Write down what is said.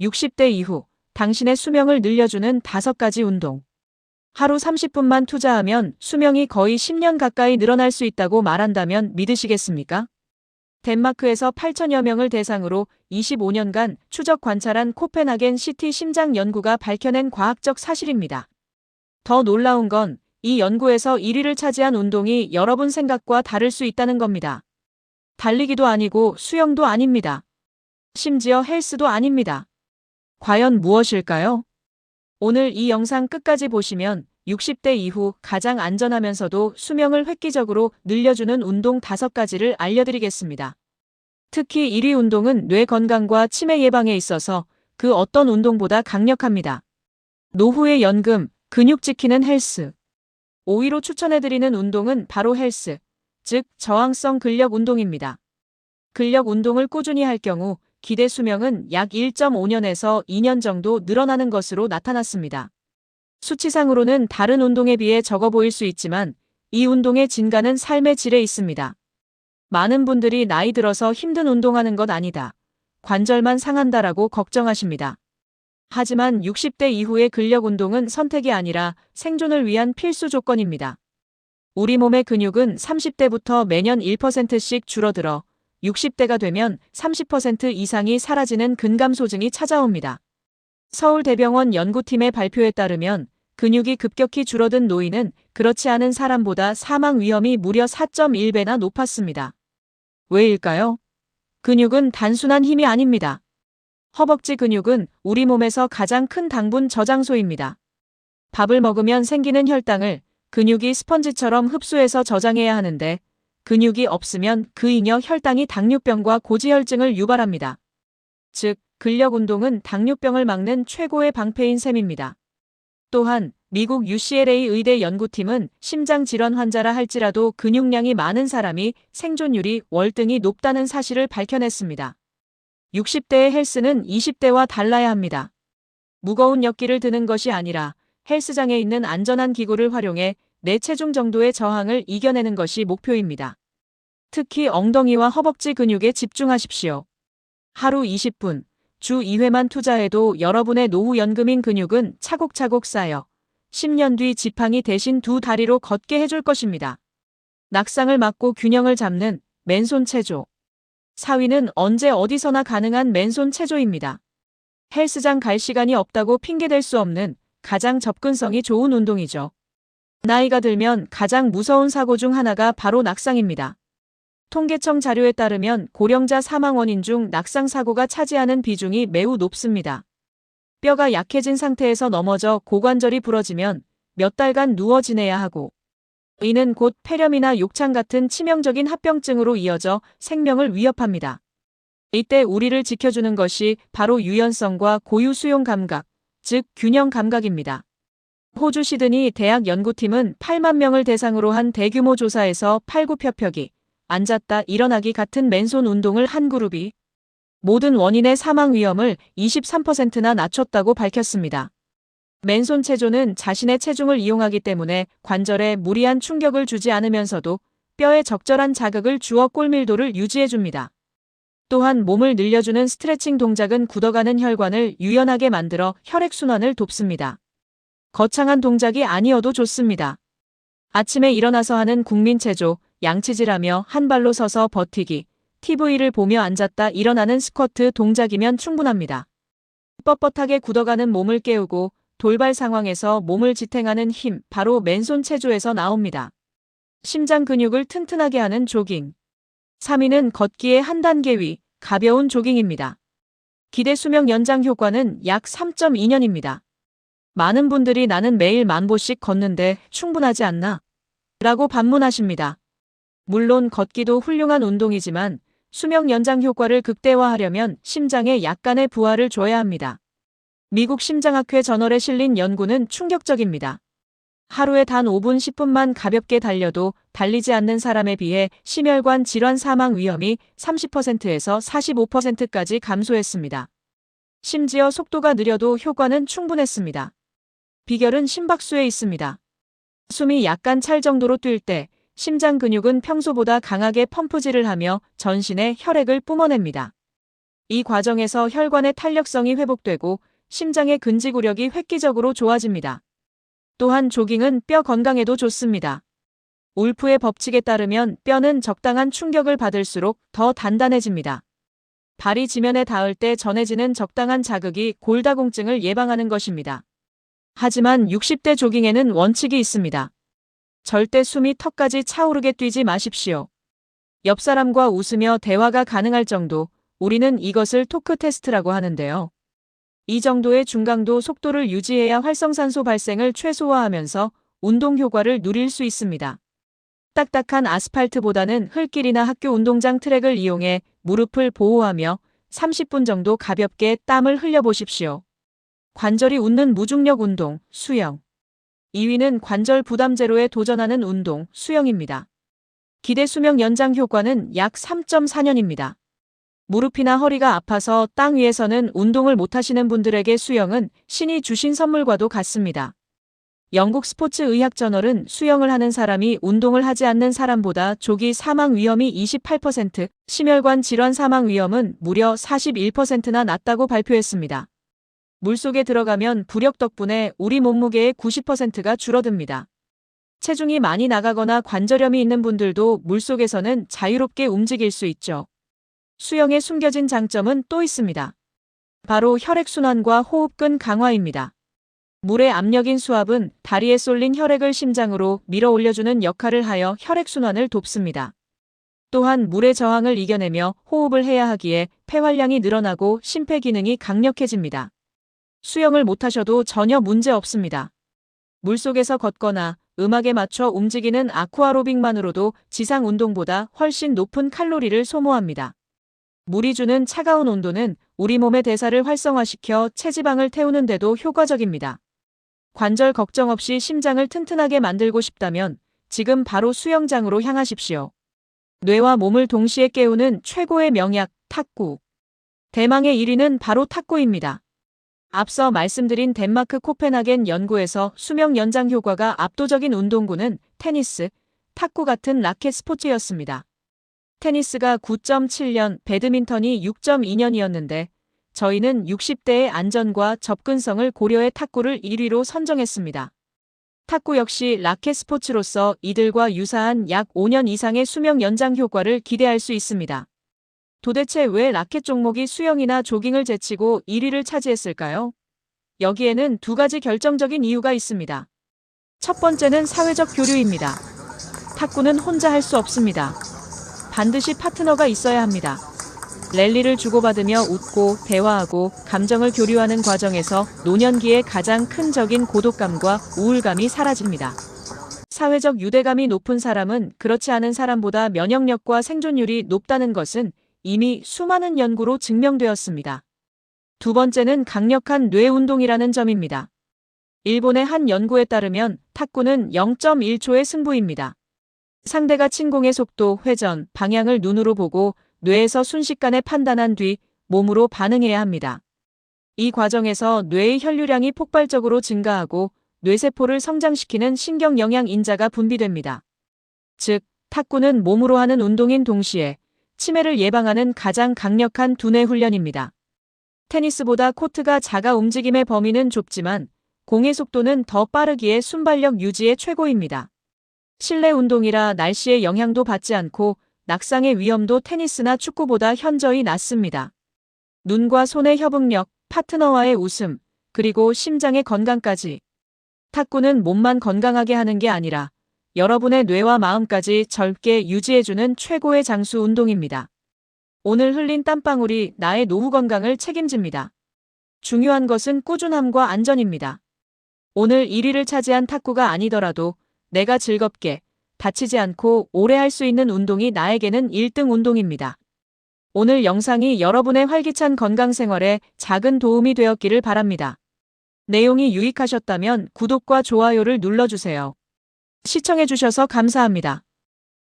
60대 이후 당신의 수명을 늘려주는 5가지 운동. 하루 30분만 투자하면 수명이 거의 10년 가까이 늘어날 수 있다고 말한다면 믿으시겠습니까? 덴마크에서 8천여 명을 대상으로 25년간 추적 관찰한 코펜하겐 시티 심장 연구가 밝혀낸 과학적 사실입니다. 더 놀라운 건 이 연구에서 1위를 차지한 운동이 여러분 생각과 다를 수 있다는 겁니다. 달리기도 아니고 수영도 아닙니다. 심지어 헬스도 아닙니다. 과연 무엇일까요? 오늘 이 영상 끝까지 보시면 60대 이후 가장 안전하면서도 수명을 획기적으로 늘려주는 운동 5가지를 알려드리겠습니다. 특히 1위 운동은 뇌 건강과 치매 예방에 있어서 그 어떤 운동보다 강력합니다. 노후의 연금, 근육 지키는 헬스. 5위로 추천해드리는 운동은 바로 헬스, 즉 저항성 근력 운동입니다. 근력 운동을 꾸준히 할 경우 기대 수명은 약 1.5년에서 2년 정도 늘어나는 것으로 나타났습니다. 수치상으로는 다른 운동에 비해 적어 보일 수 있지만 이 운동의 진가는 삶의 질에 있습니다. 많은 분들이 나이 들어서 힘든 운동하는 것 아니다, 관절만 상한다라고 걱정하십니다. 하지만 60대 이후의 근력 운동은 선택이 아니라 생존을 위한 필수 조건입니다. 우리 몸의 근육은 30대부터 매년 1%씩 줄어들어 60대가 되면 30% 이상이 사라지는 근감소증이 찾아옵니다. 서울대병원 연구팀의 발표에 따르면 근육이 급격히 줄어든 노인은 그렇지 않은 사람보다 사망 위험이 무려 4.1배나 높았습니다. 왜일까요? 근육은 단순한 힘이 아닙니다. 허벅지 근육은 우리 몸에서 가장 큰 당분 저장소입니다. 밥을 먹으면 생기는 혈당을 근육이 스펀지처럼 흡수해서 저장해야 하는데 근육이 없으면 그 잉여 혈당이 당뇨병과 고지혈증을 유발합니다. 즉, 근력 운동은 당뇨병을 막는 최고의 방패인 셈입니다. 또한 미국 UCLA 의대 연구팀은 심장질환 환자라 할지라도 근육량이 많은 사람이 생존율이 월등히 높다는 사실을 밝혀냈습니다. 60대의 헬스는 20대와 달라야 합니다. 무거운 역기를 드는 것이 아니라 헬스장에 있는 안전한 기구를 활용해 내 체중 정도의 저항을 이겨내는 것이 목표입니다. 특히 엉덩이와 허벅지 근육에 집중하십시오. 하루 20분, 주 2회만 투자해도 여러분의 노후 연금인 근육은 차곡차곡 쌓여 10년 뒤 지팡이 대신 두 다리로 걷게 해줄 것입니다. 낙상을 막고 균형을 잡는 맨손 체조. 4위는 언제 어디서나 가능한 맨손 체조입니다. 헬스장 갈 시간이 없다고 핑계댈 수 없는 가장 접근성이 좋은 운동이죠. 나이가 들면 가장 무서운 사고 중 하나가 바로 낙상입니다. 통계청 자료에 따르면 고령자 사망 원인 중 낙상 사고가 차지하는 비중이 매우 높습니다. 뼈가 약해진 상태에서 넘어져 고관절이 부러지면 몇 달간 누워 지내야 하고 이는 곧 폐렴이나 욕창 같은 치명적인 합병증으로 이어져 생명을 위협합니다. 이때 우리를 지켜주는 것이 바로 유연성과 고유 수용 감각, 즉 균형 감각입니다. 호주 시드니 대학 연구팀은 8만 명을 대상으로 한 대규모 조사에서 팔굽혀펴기, 앉았다 일어나기 같은 맨손 운동을 한 그룹이 모든 원인의 사망 위험을 23%나 낮췄다고 밝혔습니다. 맨손 체조는 자신의 체중을 이용하기 때문에 관절에 무리한 충격을 주지 않으면서도 뼈에 적절한 자극을 주어 골밀도를 유지해줍니다. 또한 몸을 늘려주는 스트레칭 동작은 굳어가는 혈관을 유연하게 만들어 혈액순환을 돕습니다. 거창한 동작이 아니어도 좋습니다. 아침에 일어나서 하는 국민체조, 양치질하며 한 발로 서서 버티기, TV를 보며 앉았다 일어나는 스쿼트 동작이면 충분합니다. 뻣뻣하게 굳어가는 몸을 깨우고 돌발 상황에서 몸을 지탱하는 힘, 바로 맨손 체조에서 나옵니다. 심장 근육을 튼튼하게 하는 조깅. 3위는 걷기의 한 단계 위, 가벼운 조깅입니다. 기대 수명 연장 효과는 약 3.2년입니다. 많은 분들이 나는 매일 10,000보씩 걷는데 충분하지 않나? 라고 반문하십니다. 물론 걷기도 훌륭한 운동이지만 수명 연장 효과를 극대화하려면 심장에 약간의 부하를 줘야 합니다. 미국 심장학회 저널에 실린 연구는 충격적입니다. 하루에 단 5분 10분만 가볍게 달려도 달리지 않는 사람에 비해 심혈관 질환 사망 위험이 30%에서 45%까지 감소했습니다. 심지어 속도가 느려도 효과는 충분했습니다. 비결은 심박수에 있습니다. 숨이 약간 찰 정도로 뛸 때 심장 근육은 평소보다 강하게 펌프질을 하며 전신에 혈액을 뿜어냅니다. 이 과정에서 혈관의 탄력성이 회복되고 심장의 근지구력이 획기적으로 좋아집니다. 또한 조깅은 뼈 건강에도 좋습니다. 울프의 법칙에 따르면 뼈는 적당한 충격을 받을수록 더 단단해집니다. 발이 지면에 닿을 때 전해지는 적당한 자극이 골다공증을 예방하는 것입니다. 하지만 60대 조깅에는 원칙이 있습니다. 절대 숨이 턱까지 차오르게 뛰지 마십시오. 옆 사람과 웃으며 대화가 가능할 정도, 우리는 이것을 토크 테스트라고 하는데요. 이 정도의 중강도 속도를 유지해야 활성산소 발생을 최소화하면서 운동 효과를 누릴 수 있습니다. 딱딱한 아스팔트보다는 흙길이나 학교 운동장 트랙을 이용해 무릎을 보호하며 30분 정도 가볍게 땀을 흘려보십시오. 관절이 웃는 무중력 운동, 수영. 2위는 관절 부담 제로에 도전하는 운동, 수영입니다. 기대 수명 연장 효과는 약 3.4년입니다. 무릎이나 허리가 아파서 땅 위에서는 운동을 못하시는 분들에게 수영은 신이 주신 선물과도 같습니다. 영국 스포츠 의학 저널은 수영을 하는 사람이 운동을 하지 않는 사람보다 조기 사망 위험이 28%, 심혈관 질환 사망 위험은 무려 41%나 낮다고 발표했습니다. 물속에 들어가면 부력 덕분에 우리 몸무게의 90%가 줄어듭니다. 체중이 많이 나가거나 관절염이 있는 분들도 물속에서는 자유롭게 움직일 수 있죠. 수영의 숨겨진 장점은 또 있습니다. 바로 혈액순환과 호흡근 강화입니다. 물의 압력인 수압은 다리에 쏠린 혈액을 심장으로 밀어 올려주는 역할을 하여 혈액순환을 돕습니다. 또한 물의 저항을 이겨내며 호흡을 해야 하기에 폐활량이 늘어나고 심폐기능이 강력해집니다. 수영을 못하셔도 전혀 문제 없습니다. 물속에서 걷거나 음악에 맞춰 움직이는 아쿠아로빅만으로도 지상 운동보다 훨씬 높은 칼로리를 소모합니다. 물이 주는 차가운 온도는 우리 몸의 대사를 활성화시켜 체지방을 태우는 데도 효과적입니다. 관절 걱정 없이 심장을 튼튼하게 만들고 싶다면 지금 바로 수영장으로 향하십시오. 뇌와 몸을 동시에 깨우는 최고의 명약, 탁구. 대망의 1위는 바로 탁구입니다. 앞서 말씀드린 덴마크 코펜하겐 연구에서 수명 연장 효과가 압도적인 운동구는 테니스, 탁구 같은 라켓 스포츠였습니다. 테니스가 9.7년, 배드민턴이 6.2년이었는데 저희는 60대의 안전과 접근성을 고려해 탁구를 1위로 선정했습니다. 탁구 역시 라켓 스포츠로서 이들과 유사한 약 5년 이상의 수명 연장 효과를 기대할 수 있습니다. 도대체 왜 라켓 종목이 수영이나 조깅을 제치고 1위를 차지했을까요? 여기에는 두 가지 결정적인 이유가 있습니다. 첫 번째는 사회적 교류입니다. 탁구는 혼자 할 수 없습니다. 반드시 파트너가 있어야 합니다. 랠리를 주고받으며 웃고 대화하고 감정을 교류하는 과정에서 노년기의 가장 큰 적인 고독감과 우울감이 사라집니다. 사회적 유대감이 높은 사람은 그렇지 않은 사람보다 면역력과 생존율이 높다는 것은 이미 수많은 연구로 증명되었습니다. 두 번째는 강력한 뇌 운동이라는 점입니다. 일본의 한 연구에 따르면 탁구는 0.1초의 승부입니다. 상대가 침공의 속도, 회전, 방향을 눈으로 보고 뇌에서 순식간에 판단한 뒤 몸으로 반응해야 합니다. 이 과정에서 뇌의 혈류량이 폭발적으로 증가하고 뇌세포를 성장시키는 신경 영양 인자가 분비됩니다. 즉, 탁구는 몸으로 하는 운동인 동시에 치매를 예방하는 가장 강력한 두뇌 훈련입니다. 테니스보다 코트가 작아 움직임의 범위는 좁지만 공의 속도는 더 빠르기에 순발력 유지에 최고입니다. 실내 운동이라 날씨의 영향도 받지 않고 낙상의 위험도 테니스나 축구보다 현저히 낮습니다. 눈과 손의 협응력, 파트너와의 웃음, 그리고 심장의 건강까지. 탁구는 몸만 건강하게 하는 게 아니라 여러분의 뇌와 마음까지 젊게 유지해주는 최고의 장수 운동입니다. 오늘 흘린 땀방울이 나의 노후 건강을 책임집니다. 중요한 것은 꾸준함과 안전입니다. 오늘 1위를 차지한 탁구가 아니더라도 내가 즐겁게 다치지 않고 오래 할 수 있는 운동이 나에게는 1등 운동입니다. 오늘 영상이 여러분의 활기찬 건강 생활에 작은 도움이 되었기를 바랍니다. 내용이 유익하셨다면 구독과 좋아요를 눌러주세요. 시청해주셔서 감사합니다.